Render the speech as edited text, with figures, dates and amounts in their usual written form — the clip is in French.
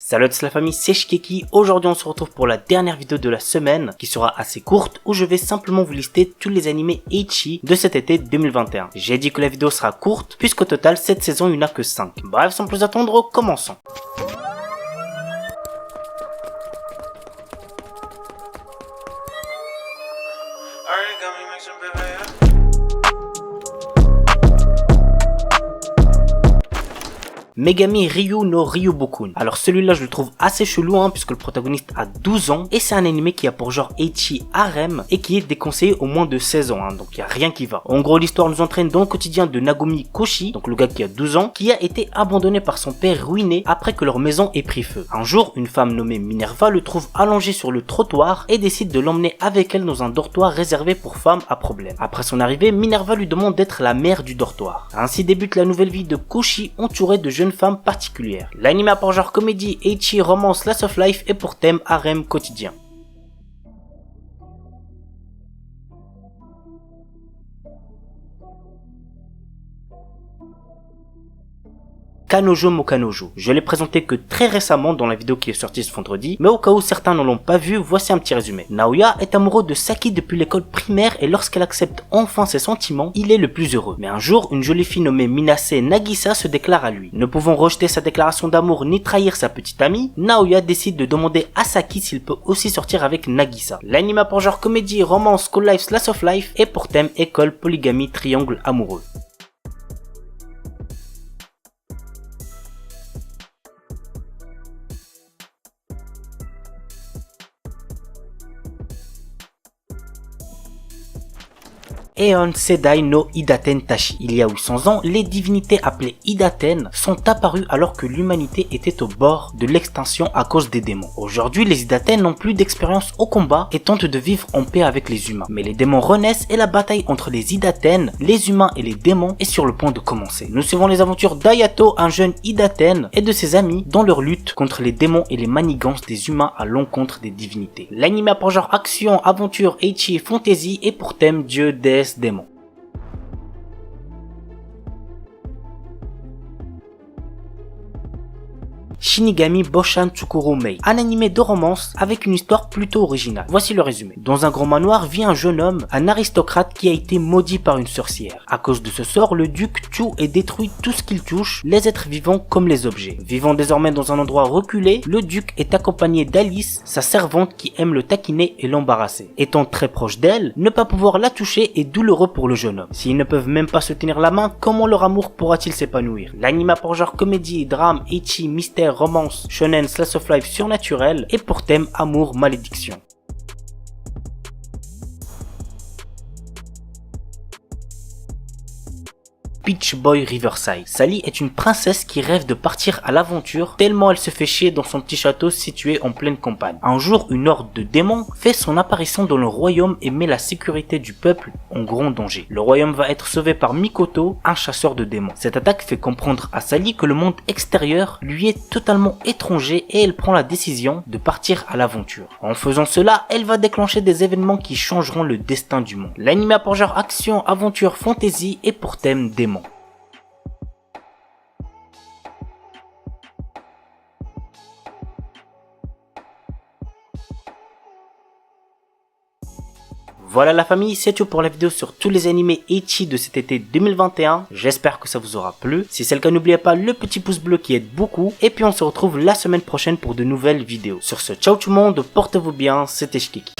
Salut à tous la famille, c'est Shikeki. Aujourd'hui on se retrouve pour la dernière vidéo de la semaine qui sera assez courte où je vais simplement vous lister tous les animés ecchi de cet été 2021. J'ai dit que la vidéo sera courte puisqu'au total cette saison il n'y en a que 5. Bref, sans plus attendre, commençons. Megami Ryu no Ryubokun. Alors celui-là je le trouve assez chelou puisque le protagoniste a 12 ans et c'est un animé qui a pour genre ecchi harem et qui est déconseillé au moins de 16 ans donc il y a rien qui va. En gros l'histoire nous entraîne dans le quotidien de Nagomi Koshi, donc le gars qui a 12 ans, qui a été abandonné par son père ruiné après que leur maison ait pris feu. Un jour, une femme nommée Minerva le trouve allongé sur le trottoir et décide de l'emmener avec elle dans un dortoir réservé pour femmes à problème. Après son arrivée, Minerva lui demande d'être la mère du dortoir. Ainsi débute la nouvelle vie de Koshi entouré de jeunes femmes particulières. L'anime a pour genre comédie, ecchi, romance, slice of life et pour thème harem quotidien. Kanojo mo Kanojo. Je l'ai présenté que très récemment dans la vidéo qui est sortie ce vendredi, mais au cas où certains ne l'ont pas vu, voici un petit résumé. Naoya est amoureux de Saki depuis l'école primaire et lorsqu'elle accepte enfin ses sentiments, il est le plus heureux. Mais un jour, une jolie fille nommée Minase Nagisa se déclare à lui. Ne pouvant rejeter sa déclaration d'amour ni trahir sa petite amie, Naoya décide de demander à Saki s'il peut aussi sortir avec Nagisa. L'anime a pour genre comédie, romance, school life, slice of life et pour thème école, polygamie, triangle amoureux. Eon Sedai no Idaten Tashi. Il y a 800 ans, les divinités appelées Idaten sont apparues alors que l'humanité était au bord de l'extinction à cause des démons. Aujourd'hui, les Idaten n'ont plus d'expérience au combat et tentent de vivre en paix avec les humains. Mais les démons renaissent et la bataille entre les Idaten, les humains et les démons est sur le point de commencer. Nous suivons les aventures d'Ayato, un jeune Idaten, et de ses amis dans leur lutte contre les démons et les manigances des humains à l'encontre des divinités. L'anime a pour genre action, aventure, ecchi et fantasy et pour thème dieu, déesse, démon. Shinigami Boshan Tsukuru Mei, un animé de romance avec une histoire plutôt originale. Voici le résumé. Dans un grand manoir vit un jeune homme, un aristocrate qui a été maudit par une sorcière. À cause de ce sort, le duc tue et détruit tout ce qu'il touche, les êtres vivants comme les objets. Vivant désormais dans un endroit reculé, le duc est accompagné d'Alice, sa servante qui aime le taquiner et l'embarrasser. Étant très proche d'elle, ne pas pouvoir la toucher est douloureux pour le jeune homme. S'ils ne peuvent même pas se tenir la main, comment leur amour pourra-t-il s'épanouir? L'anime a pour genre comédie, drame, ecchi, mystère, romance, shonen, slice of life surnaturel et pour thème amour, malédiction. Peach Boy Riverside. Sally est une princesse qui rêve de partir à l'aventure tellement elle se fait chier dans son petit château situé en pleine campagne. Un jour, une horde de démons fait son apparition dans le royaume et met la sécurité du peuple en grand danger. Le royaume va être sauvé par Mikoto, un chasseur de démons. Cette attaque fait comprendre à Sally que le monde extérieur lui est totalement étranger et elle prend la décision de partir à l'aventure. En faisant cela, elle va déclencher des événements qui changeront le destin du monde. L'anime a pour genre action, aventure, fantasy et pour thème démon. Voilà la famille, c'est tout pour la vidéo sur tous les animés ecchi de cet été 2021. J'espère que ça vous aura plu. Si c'est le cas, n'oubliez pas le petit pouce bleu qui aide beaucoup. Et puis on se retrouve la semaine prochaine pour de nouvelles vidéos. Sur ce, ciao tout le monde, portez-vous bien, c'était Shikeki.